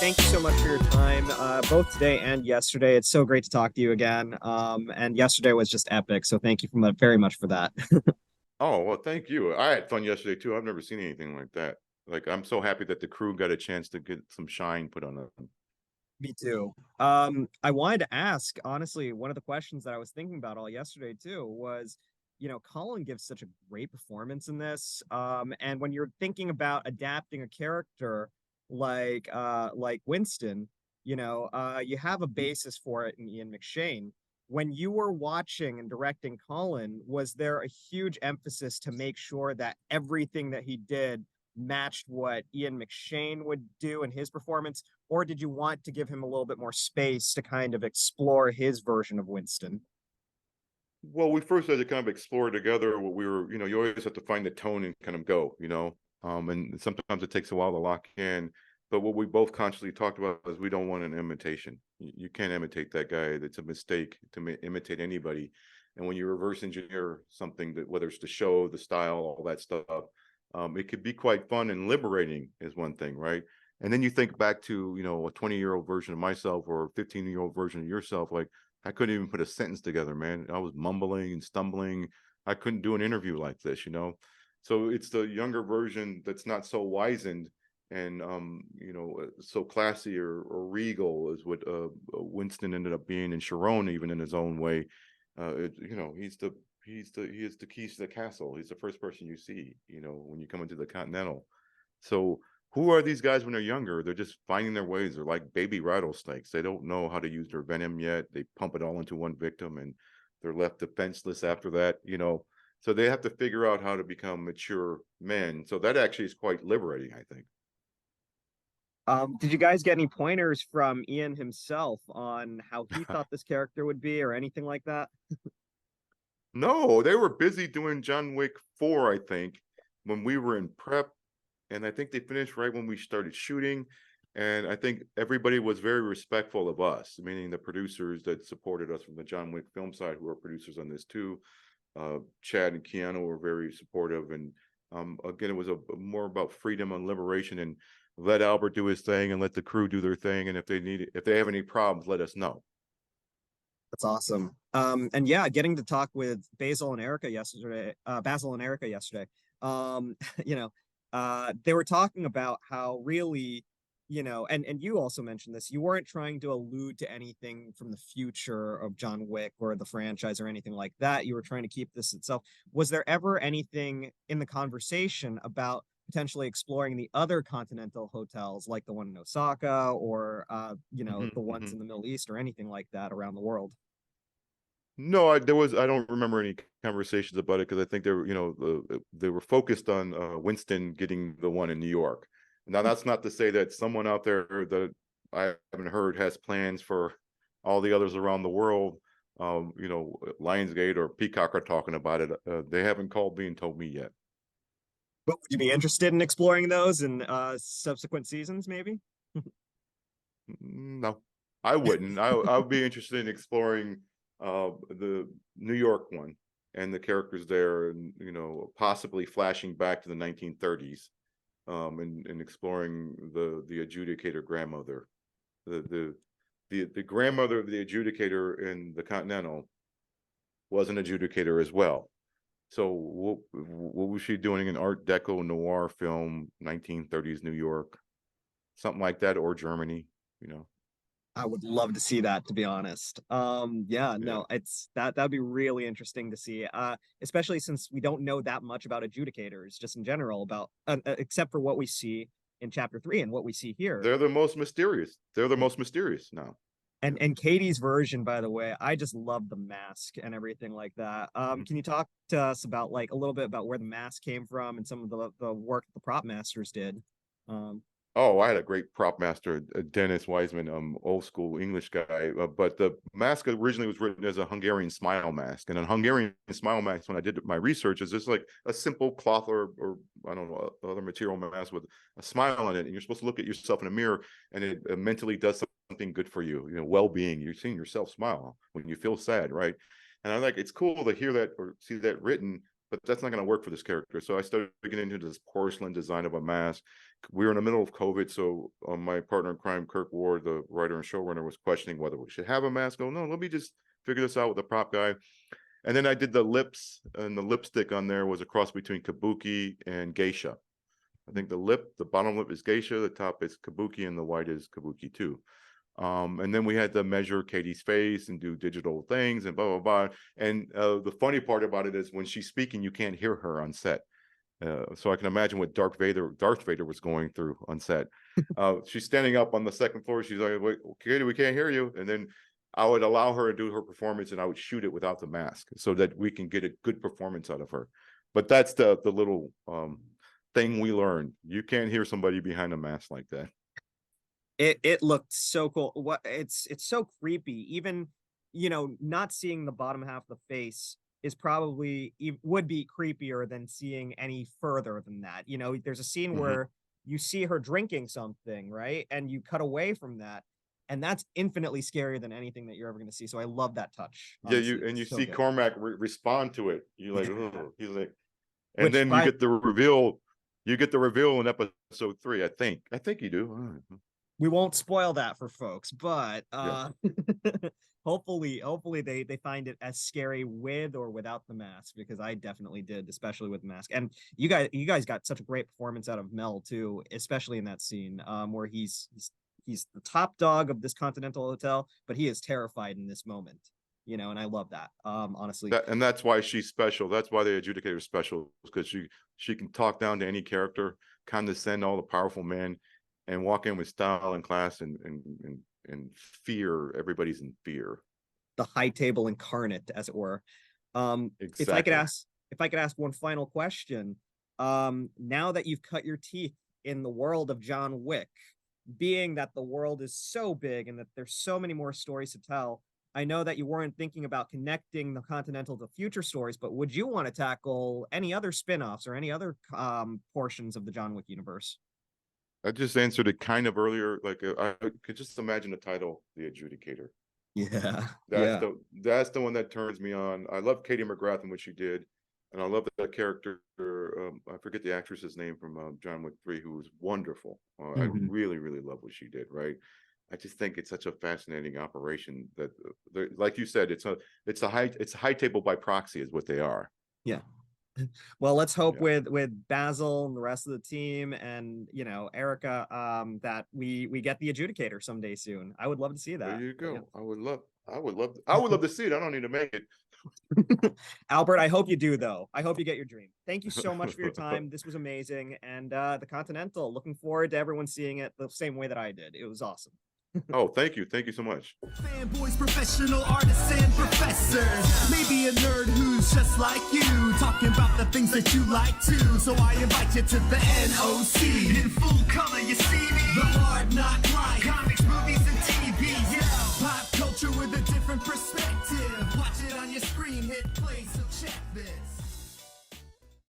thank you so much for your time, both today and yesterday. It's so great to talk to you again. And yesterday was just epic, so thank you very much for that. Oh, well, thank you. I had fun yesterday too. I've never seen anything like that. Like, I'm so happy that the crew got a chance to get some shine put on them. Me too. I wanted to ask, honestly, one of the questions that I was thinking about all yesterday too was, Colin gives such a great performance in this. And when you're thinking about adapting a character like Winston, you have a basis for it in Ian McShane. When you were watching and directing Colin, was there a huge emphasis to make sure that everything that he did matched what Ian McShane would do in his performance? Or did you want to give him a little bit more space to kind of explore his version of Winston? Well, we first had to kind of explore together what we were, you always have to find the tone and kind of go, and sometimes it takes a while to lock in. But what we both consciously talked about is we don't want an imitation. You can't imitate that guy. It's a mistake to imitate anybody. And when you reverse engineer something, that whether it's the show, the style, all that stuff, it could be quite fun and liberating is one thing, right? And then you think back to, a 20-year-old version of myself or a 15-year-old version of yourself. Like, I couldn't even put a sentence together, man. I was mumbling and stumbling. I couldn't do an interview like this. So it's the younger version that's not so wizened and so classy or regal is what Winston ended up being, and Sharon even in his own way. He is the keys to the castle. He's the first person you see, when you come into the Continental. So who are these guys when they're younger? They're just finding their ways. They're like baby rattlesnakes. They don't know how to use their venom yet. They pump it all into one victim and they're left defenseless after that. So they have to figure out how to become mature men. So that actually is quite liberating, I think. Did you guys get any pointers from Ian himself on how he thought this character would be or anything like that? No, they were busy doing John Wick 4, I think, when we were in prep. And I think they finished right when we started shooting. And I think everybody was very respectful of us, meaning the producers that supported us from the John Wick film side, who are producers on this too. Chad and Keanu were very supportive. And again, it was more about freedom and liberation, and let Albert do his thing and let the crew do their thing. And if they have any problems, let us know. That's awesome. And yeah, getting to talk with Basil and Erica yesterday, Basil and Erica yesterday. Um, you know, they were talking about how really, and you also mentioned this, you weren't trying to allude to anything from the future of John Wick or the franchise or anything like that. You were trying to keep this itself. Was there ever anything in the conversation about potentially exploring the other Continental hotels, like the one in Osaka or the ones in the Middle East or anything like that around the world? No, I don't remember any conversations about it, because I think they were focused on Winston getting the one in New York. Now, that's not to say that someone out there that I haven't heard has plans for all the others around the world. Lionsgate or Peacock are talking about it. They haven't called me and told me yet. But would you be interested in exploring those in subsequent seasons, maybe? No, I wouldn't. I would be interested in exploring the New York one and the characters there, and possibly flashing back to the 1930s, and exploring the adjudicator grandmother, the grandmother of the adjudicator in the Continental was an adjudicator as well. So what was she doing in Art Deco noir film, 1930s New York, something like that, or Germany? I would love to see that, to be honest. Yeah, Yeah. no, it's that'd be really interesting to see. Especially since we don't know that much about adjudicators, just in general, about except for what we see in chapter 3 and what we see here. They're the most mysterious. They're the Yeah. most mysterious now. And Yeah. and Katie's version, by the way, I just love the mask and everything like that. Mhm. Can you talk to us about like a little bit about where the mask came from and some of the work the prop masters did? Um, Oh, I had a great prop master, Dennis Wiseman, old school English guy. But the mask originally was written as a Hungarian smile mask, and a Hungarian smile mask, when I did my research, is just like a simple cloth or I don't know, other material mask with a smile on it, and you're supposed to look at yourself in a mirror, and it mentally does something good for you. Well-being. You're seeing yourself smile when you feel sad, right? And I like, it's cool to hear that or see that written, but that's not going to work for this character. So I started getting into this porcelain design of a mask. We were in the middle of COVID, so my partner in crime, Kirk Ward, the writer and showrunner, was questioning whether we should have a mask. Oh no, let me just figure this out with the prop guy. And then I did the lips, and the lipstick on there was a cross between kabuki and geisha. I think the bottom lip is geisha, the top is kabuki, and the white is kabuki too. And then we had to measure Katie's face and do digital things and blah, blah, blah. And the funny part about it is when she's speaking, you can't hear her on set. So I can imagine what Darth Vader was going through on set. She's standing up on the second floor. She's like, wait, Katie, we can't hear you. And then I would allow her to do her performance, and I would shoot it without the mask so that we can get a good performance out of her. But that's the little thing we learned. You can't hear somebody behind a mask like that. It looked so cool. What it's so creepy. Even, you know, not seeing the bottom half of the face is probably would be creepier than seeing any further than that. You know, there's a scene where you see her drinking something, right? And you cut away from that. And that's infinitely scarier than anything that you're ever going to see. So I love that touch. Honestly. Yeah, you so see good. Cormac respond to it. You're like, oh, he's like, and then you get the reveal. You get the reveal in episode 3. I think you do. We won't spoil that for folks, but hopefully they find it as scary with or without the mask, because I definitely did, especially with the mask. And you guys got such a great performance out of Mel too, especially in that scene where he's the top dog of this Continental hotel, but he is terrified in this moment, you know, and I love that. Honestly. And that's why she's special. That's why the adjudicator is special, because she can talk down to any character, condescend all the powerful men, and walk in with style and class and fear. Everybody's in fear. The high table incarnate, as it were. Exactly. If I could ask one final question, now that you've cut your teeth in the world of John Wick, being that the world is so big and that there's so many more stories to tell, I know that you weren't thinking about connecting the Continental to future stories, but would you want to tackle any other spin-offs or any other portions of the John Wick universe? I just answered it kind of earlier. Like I could just imagine the title, The Adjudicator. Yeah, that's the one that turns me on. I love Katie McGrath and what she did, and I love that character. I forget the actress's name from John Wick 3, who was wonderful. I really, really love what she did. Right. I just think it's such a fascinating operation that, like you said, it's a high table by proxy is what they are. Yeah. Well, let's hope with Basil and the rest of the team and, you know, Erica, that we get the adjudicator someday soon. I would love to see that. There you go. Yeah. I would love to see it. I don't need to make it. Albert, I hope you do, though. I hope you get your dream. Thank you so much for your time. This was amazing. And the Continental, looking forward to everyone seeing it the same way that I did. It was awesome. Oh, thank you so much. Fanboys, professional artists, and professors. Maybe a nerd who's just like you, talking about the things that you like too. So I invite you to the NOC. In full color, you see me. The hard knock life.